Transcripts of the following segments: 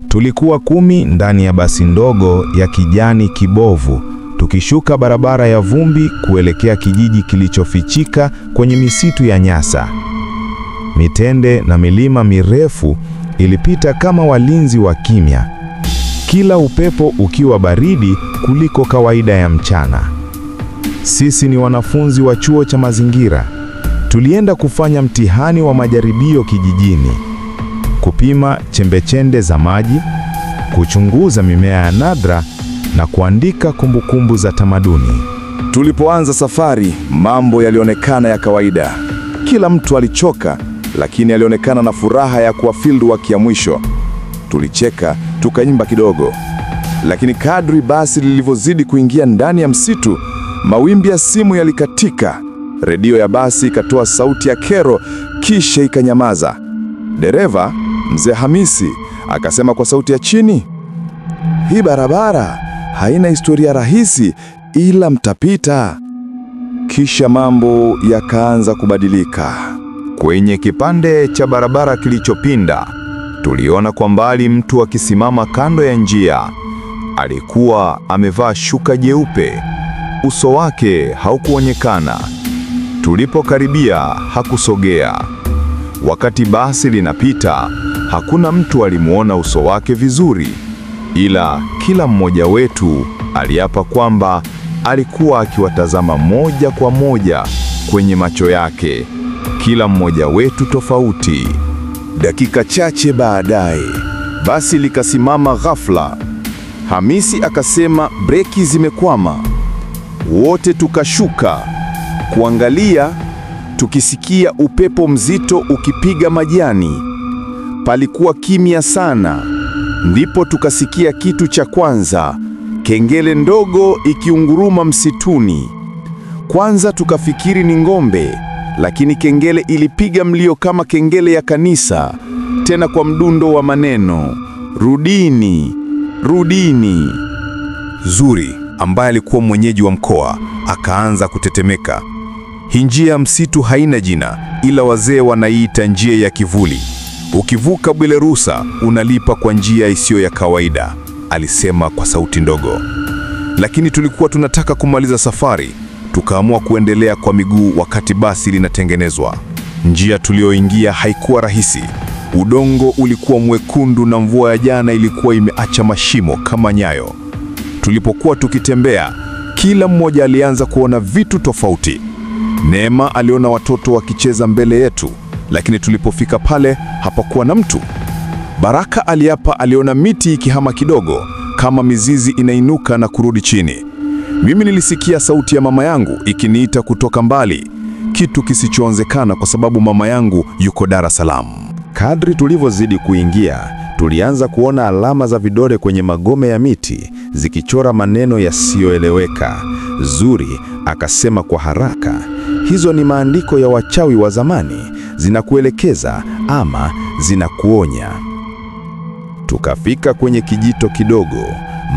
Tulikuwa 10 ndani ya basi ndogo ya kijani kibovu, tukishuka barabara ya vumbi kuelekea kijiji kilichofichika kwenye misitu ya nyasa. Mitende na milima mirefu ilipita kama walinzi wa kimya, kila upepo ukiwa baridi kuliko kawaida ya mchana. Sisi ni wanafunzi wa chuo cha mazingira. Tulienda kufanya mtihani wa majaribio kijijini, kupima chembechembe za maji, kuchunguza mimea ya nadra na kuandika kumbukumbu za tamaduni. Tulipoanza safari, mambo yalionekana ya kawaida. Kila mtu alichoka, lakini alionekana na furaha ya kuwa field work ya mwisho. Tulicheka, tukaimba kidogo. Lakini kadri basi lilivyozidi kuingia ndani ya msitu, mawimbi ya simu yalikatika. Redio ya basi ikatoa sauti ya kero, kisha ikanyamaza. Dereva, Mzee Hamisi, akasema kwa sauti ya chini, "Hii barabara haina historia rahisi, ila mtapita." Kisha mambo yakaanza kubadilika. Kwenye kipande cha barabara kilichopinda, tuliona kwa mbali mtu akisimama kando ya njia. Alikuwa amevaa shuka jeupe. Uso wake haukuonekana. Tulipokaribia hakusogea. Wakati basi linapita, hakuna mtu alimuona uso wake vizuri, ila kila mmoja wetu aliapa kwamba alikuwa akiwatazama moja kwa moja kwenye macho yake, kila mmoja wetu tofauti. Dakika chache baadaye, basi likasimama ghafla. Hamisi akasema breki zimekwama. Wote tukashuka kuangalia, tukisikia upepo mzito ukipiga majani. Palikuwa kimya sana. Ndipo tukasikia kitu cha kwanza, kengele ndogo ikiunguruma msituni. Kwanza tukafikiri ni ng'ombe, lakini kengele ilipiga mlio kama kengele ya kanisa, tena kwa mdundo wa maneno, "Rudini, rudini." Zuri, ambaye alikuwa mwenyeji wa mkoa, akaanza kutetemeka. "Hii njia ya msitu haina jina, ila wazee wanaiita njia ya kivuli. Ukivuka bila ruhusa, unalipa kwa njia isiyo ya kawaida," alisema kwa sauti ndogo. Lakini tulikuwa tunataka kumaliza safari, tukaamua kuendelea kwa miguu wakati basi linatengenezwa. Njia tulioingia haikuwa rahisi. Udongo ulikuwa mwekundu na mvua ya jana ilikuwa imeacha mashimo kama nyayo. Tulipokuwa tukitembea, kila mmoja alianza kuona vitu tofauti. Neema aliona watoto wakicheza mbele yetu, lakini tulipofika pale hapakuwa na mtu. Baraka aliona miti ikihama kidogo, kama mizizi inainuka na kurudi chini. Mimi nilisikia sauti ya mama yangu ikiniita kutoka mbali, kitu kisichoonekana kwa sababu mama yangu yuko Dar es Salaam. Kadri tulivyozidi kuingia, tulianza kuona alama za vidole kwenye magome ya miti, zikichora maneno yasiyoeleweka. Zuri akasema kwa haraka, "Hizo ni maandiko ya wachawi wa zamani, zinakuelekeza ama zinakuonya." Tukafika kwenye kijito kidogo.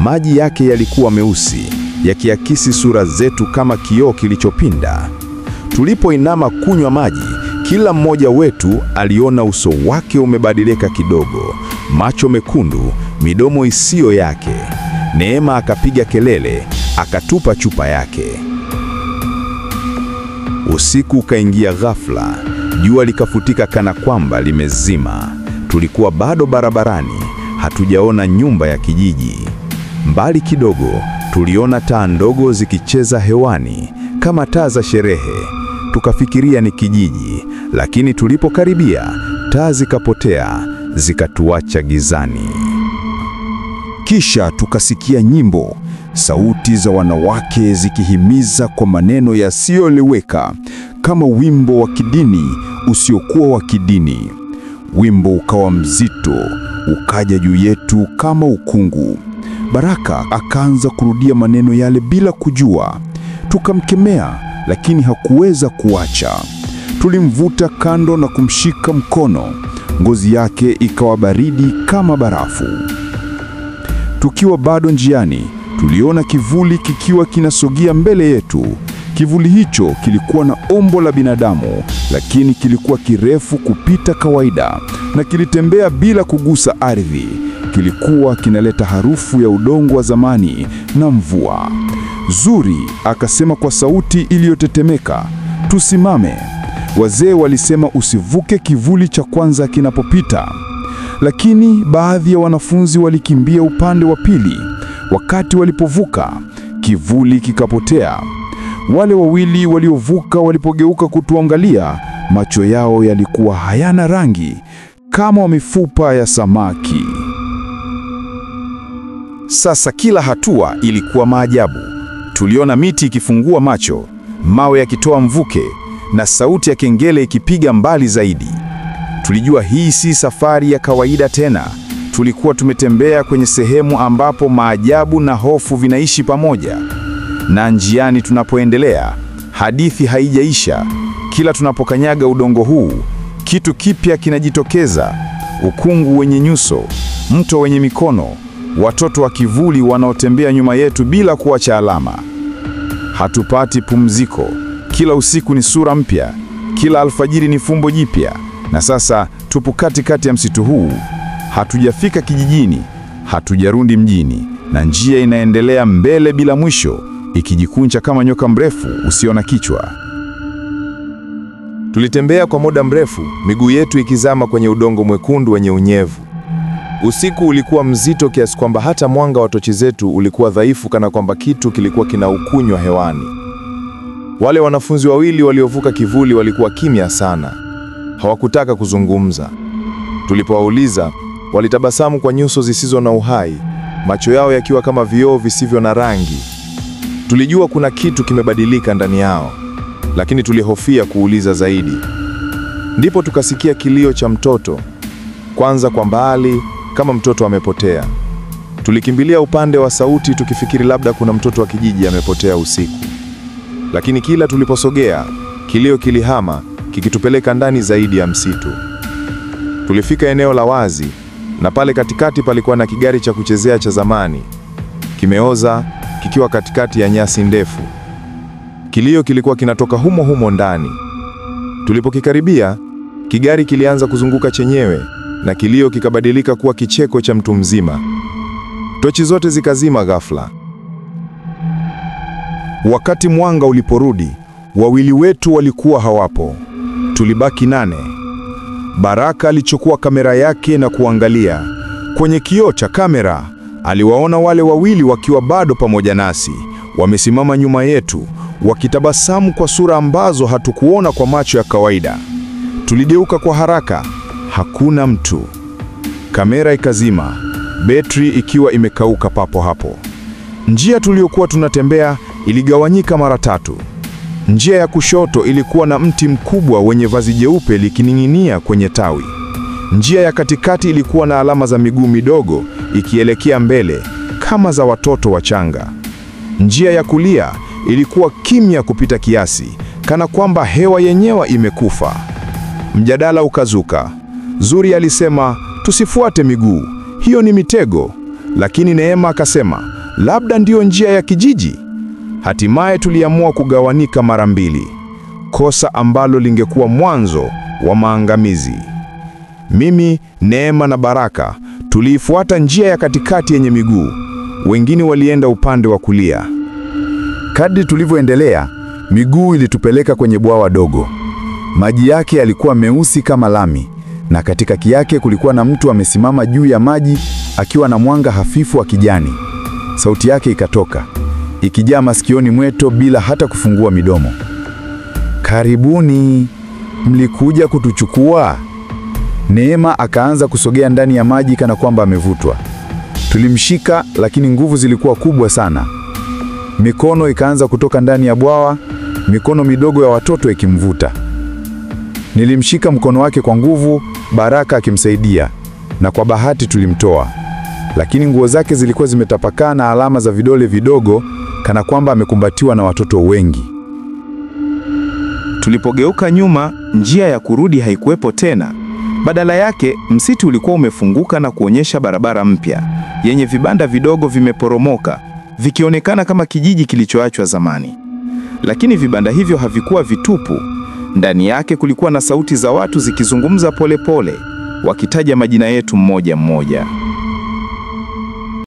Maji yake yalikuwa meusi, yakiakisi sura zetu kama kioo kilichopinda. Tulipoinama kunywa maji, kila mmoja wetu aliona uso wake umebadilika kidogo, macho mekundu, midomo isiyo yake. Neema akapiga kelele, akatupa chupa yake. Usiku ukaingia ghafla, jua likafutika kana kwamba limezima. Tulikuwa bado barabarani, hatujaona nyumba ya kijiji. Mbali kidogo, tuliona taa ndogo zikicheza hewani, kama taa za sherehe. Tukafikiria ni kijiji, lakini tulipokaribia, taa zikapotea, zikatuacha gizani. Kisha tukasikia nyimbo, sauti za wanawake zikihimiza kwa maneno yasiyoeleweka, kama wimbo wa kidini usiokuwa wa kidini. Wimbo ukawa mzito, ukaja juu yetu kama ukungu. Baraka akaanza kurudia maneno yale bila kujua. Tukamkemea, lakini hakuweza kuacha. Tulimvuta kando na kumshika mkono. Ngozi yake ikawa baridi kama barafu. Tukiwa bado njiani, tuliona kivuli kikiwa kinasogea mbele yetu. Kivuli hicho kilikuwa na umbo la binadamu, lakini kilikuwa kirefu kupita kawaida na kilitembea bila kugusa ardhi. kilikuwa kinaleta harufu ya udongo wa zamani na mvua. Zuri akasema kwa sauti iliyotetemeka, tusimame. Wazee walisema usivuke kivuli cha kwanza kinapopita. Lakini baadhi ya wanafunzi walikimbia upande wa pili. Wakati walipovuka, kivuli kikapotea. Wale wawili waliovuka walipogeuka kutuangalia, macho yao yalikuwa hayana rangi, kama mifupa ya samaki. Sasa kila hatua ilikuwa maajabu. Tuliona miti ikifungua macho, mawe yakitoa mvuke, na sauti ya kengele ikipiga mbali zaidi. Tulijua hii si safari ya kawaida tena. Tulikuwa tumetembea kwenye sehemu ambapo maajabu na hofu vinaishi pamoja. Na njiani tunapoendelea, hadithi haijaisha. Kila tunapokanyaga udongo huu, kitu kipya kinajitokeza. Ukungu wenye nyuso, mto wenye mikono, watoto wa kivuli wanaotembea nyuma yetu bila kuacha alama. Hatupati pumziko. Kila usiku ni sura mpya, kila alfajiri ni fumbo jipya. Na sasa tupo katikati ya msitu huu. Hatujafika kijijini, hatujarudi mjini, na njia inaendelea mbele bila mwisho, ikijikunja kama nyoka mrefu usio na kichwa. Tulitembea kwa muda mrefu, miguu yetu ikizama kwenye udongo mwekundu wenye unyevu. Usiku ulikuwa mzito kiasi kwamba hata mwanga wa tochi zetu ulikuwa dhaifu, kana kwamba kitu kilikuwa kinaukunywa hewani. Wale wanafunzi wawili waliovuka kivuli walikuwa kimya sana. Hawakutaka kuzungumza. Tulipowauliza, walitabasamu kwa nyuso zisizo na uhai, macho yao yakiwa kama vioo visivyo na rangi. Tulijua kuna kitu kimebadilika ndani yao, lakini tulihofia kuuliza zaidi. Ndipo tukasikia kilio cha mtoto, kwanza kwa mbali, kama mtoto amepotea. Tulikimbilia upande wa sauti tukifikiri labda kuna mtoto wa kijiji amepotea usiku. Lakini kila tuliposogea, kilio kilihama, kikitupeleka ndani zaidi ya msitu. Tulifika eneo la wazi, na pale katikati palikuwa na kigari cha kuchezea cha zamani, kimeoza, kikiwa katikati ya nyasi ndefu. Kilio kilikuwa kinatoka humo humo ndani. Tulipokikaribia, kigari kilianza kuzunguka chenyewe, na kilio kikabadilika kuwa kicheko cha mtu mzima. Tochi zote zikazima ghafla. Wakati mwanga uliporudi, wawili wetu walikuwa hawapo. Tulibaki 8. Baraka alichukua kamera yake na kuangalia. Kwenye kioo cha kamera, aliwaona wale wawili wakiwa bado pamoja nasi, wamesimama nyuma yetu, wakitabasamu kwa sura ambazo hatukuona kwa macho ya kawaida. Tuligeuka kwa haraka. Hakuna mtu. Kamera ikazima, betri ikiwa imekauka papo hapo. Njia tuliyokuwa tunatembea iligawanyika mara 3. Njia ya kushoto ilikuwa na mti mkubwa wenye vazi jeupe likining'inia kwenye tawi. Njia ya katikati ilikuwa na alama za miguu midogo ikielekea mbele kama za watoto wachanga. Njia ya kulia ilikuwa kimya kupita kiasi, kana kwamba hewa yenyewe imekufa. Mjadala ukazuka. Zuri alisema, tusifuate miguu, hiyo ni mitego. Lakini Neema akasema, labda ndiyo njia ya kijiji. Hatimaye tuliamua kugawanika mara 2, kosa ambalo lingekuwa mwanzo wa maangamizi. Mimi, Neema na Baraka tuliifuata njia ya katikati yenye miguu. Wengine walienda upande wa kulia. Kadri tulivyoendelea, miguu ilitupeleka kwenye bwawa dogo. Maji yake yalikuwa meusi kama lami, na katikati yake kulikuwa na mtu amesimama juu ya maji akiwa na mwanga hafifu wa kijani. Sauti yake ikatoka, ikijaa masikioni mwetu bila hata kufungua midomo. Karibuni, mlikuja kutuchukua? Neema akaanza kusogea ndani ya maji kana kwamba amevutwa. Tulimshika, lakini nguvu zilikuwa kubwa sana. Mikono ikaanza kutoka ndani ya bwawa, mikono midogo ya watoto ikimvuta. Nilimshika mkono wake kwa nguvu, Baraka akimsaidia, na kwa bahati tulimtoa. Lakini nguo zake zilikuwa zimetapakaa na alama za vidole vidogo, kana kwamba amekumbatiwa na watoto wengi. Tulipogeuka nyuma, njia ya kurudi haikuwepo tena. Badala yake, msitu ulikuwa umefunguka na kuonyesha barabara mpya, yenye vibanda vidogo vimeporomoka, vikionekana kama kijiji kilichoachwa zamani. Lakini vibanda hivyo havikuwa vitupu. Ndani yake kulikuwa na sauti za watu zikizungumza polepole, wakitaja majina yetu mmoja mmoja.